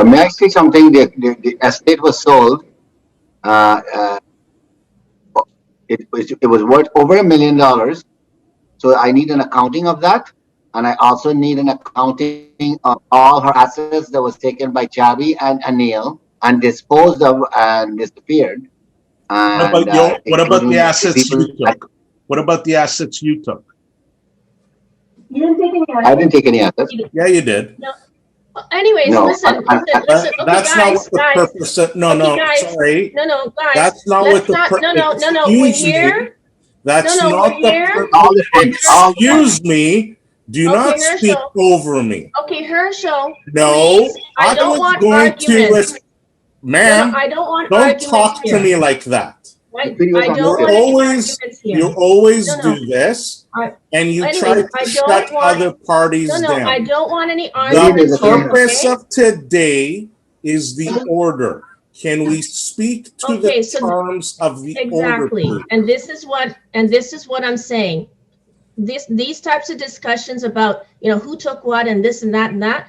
May I say something? The estate was sold. Uh, uh, it was worth over $1 million. So I need an accounting of that, and I also need an accounting of all her assets that was taken by Chavi and Anil and disposed of and disappeared, and What about the including the assets people. you took? What about the assets you took? You didn't take any assets. I didn't take any assets. Yeah, you did. No. Anyways, No, listen. Okay, that's not what the guys. purpose of, no, Okay, no, guys. sorry. No, guys. That's not what the purpose. No. We're here. That's No, not we're the here. purpose. Excuse me. Do not Hershel. speak over me. Okay, Hershel. No, Please, I don't want arguments. Ma'am, I don't want don't arguments talk here. to me like that. I don't want any arguments here. You always do this, and you try to shut other parties down. I don't want any arguments. The purpose of today is the order. Can we speak to the terms of the order? Exactly, and this is what I'm saying. These types of discussions about who took what and this and that.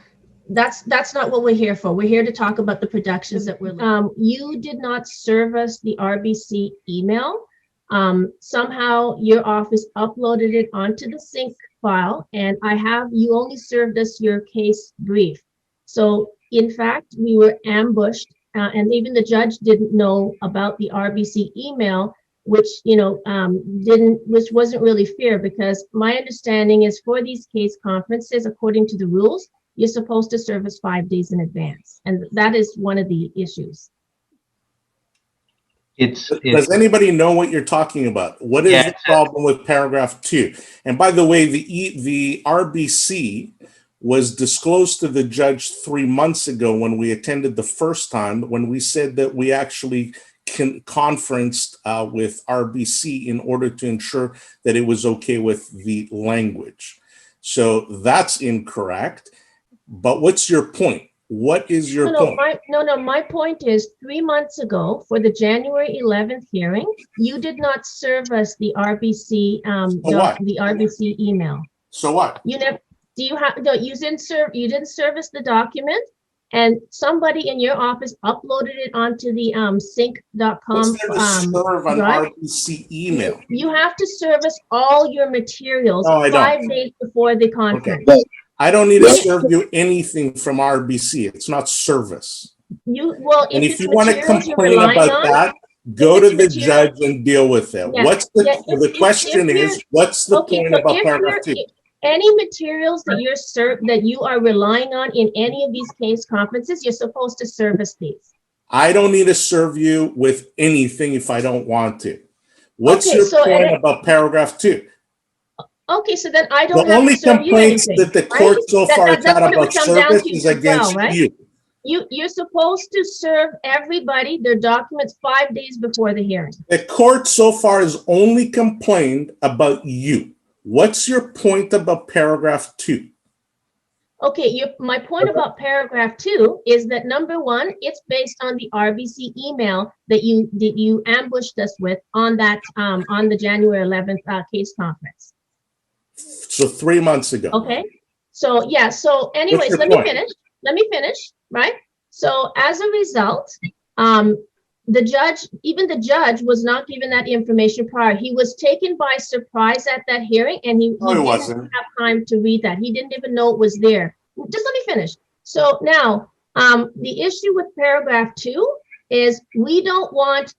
That's not what we're here for. We're here to talk about the productions that we're you did not serve us the RBC email. Somehow your office uploaded it onto the sync file, and you only served us your case brief. So in fact, we were ambushed, and even the judge didn't know about the RBC email, which wasn't really fair, because my understanding is for these case conferences, according to the rules, you're supposed to serve us 5 days in advance. And that is one of the issues. Does anybody know what you're talking about? What is the problem with paragraph 2? And by the way, the RBC was disclosed to the judge 3 months ago when we attended the first time, when we said that we actually conferenced with RBC in order to ensure that it was okay with the language. So that's incorrect. But what's your point? What is your point? My point is 3 months ago for the January 11th hearing, you did not serve us the RBC the RBC email. So what? You didn't serve us the document, and somebody in your office uploaded it onto the sync.com serve an RBC email. You have to serve us all your materials 5 days before the conference. Okay. I don't need to serve you anything from RBC. It's not service. And if you want to complain about that, go to the judge and deal with it. The question is, what's the point about paragraph 2? Any materials that you are relying on in any of these case conferences, you're supposed to service these. I don't need to serve you with anything if I don't want to. What's your point about paragraph 2? Okay, so then I don't the have only to serve you complaints anything, that the court so far has had about service is against you. You're supposed to serve everybody their documents 5 days before the hearing. The court so far has only complained about you. What's your point about paragraph 2? Okay, my point about paragraph 2 is that number 1, it's based on the RBC email that you ambushed us with on that on the January 11th case conference. So 3 months ago. Okay. So yeah. So anyways, let me finish. Right. So as a result, the judge was not given that information prior. He was taken by surprise at that hearing, and he didn't have time to read that. He didn't even know it was there. Just let me finish. So now, the issue with paragraph 2 is we don't want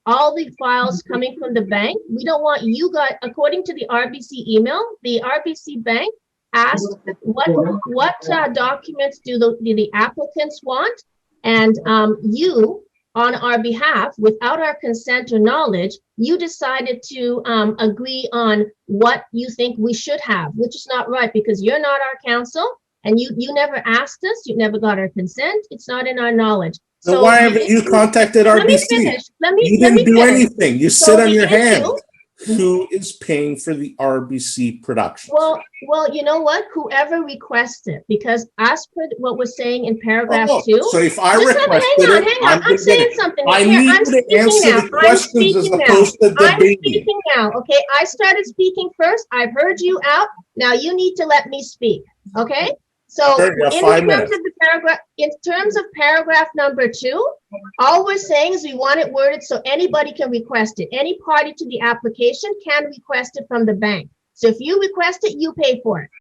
all the files coming from the bank. We don't want you guys, according to the RBC email, the RBC bank asked what documents do the applicants want, and you, on our behalf, without our consent or knowledge, you decided to agree on what you think we should have, which is not right, because you're not our counsel, and you never asked us, you never got our consent, it's not in our knowledge. So why haven't you contacted RBC? You didn't do anything. You sit on your hands. Who is paying for the RBC production? Well, you know what? Whoever requested, because as per what we're saying in paragraph 2. So if I requested it, I'm saying something. I need you to answer the questions as opposed to debating. I'm speaking now. Okay, I started speaking first. I've heard you out. Now you need to let me speak. Okay. So Sure, you have 5 minutes. in terms of paragraph number 2, all we're saying is we want it worded so anybody can request it. Any party to the application can request it from the bank. So if you request it, you pay for it.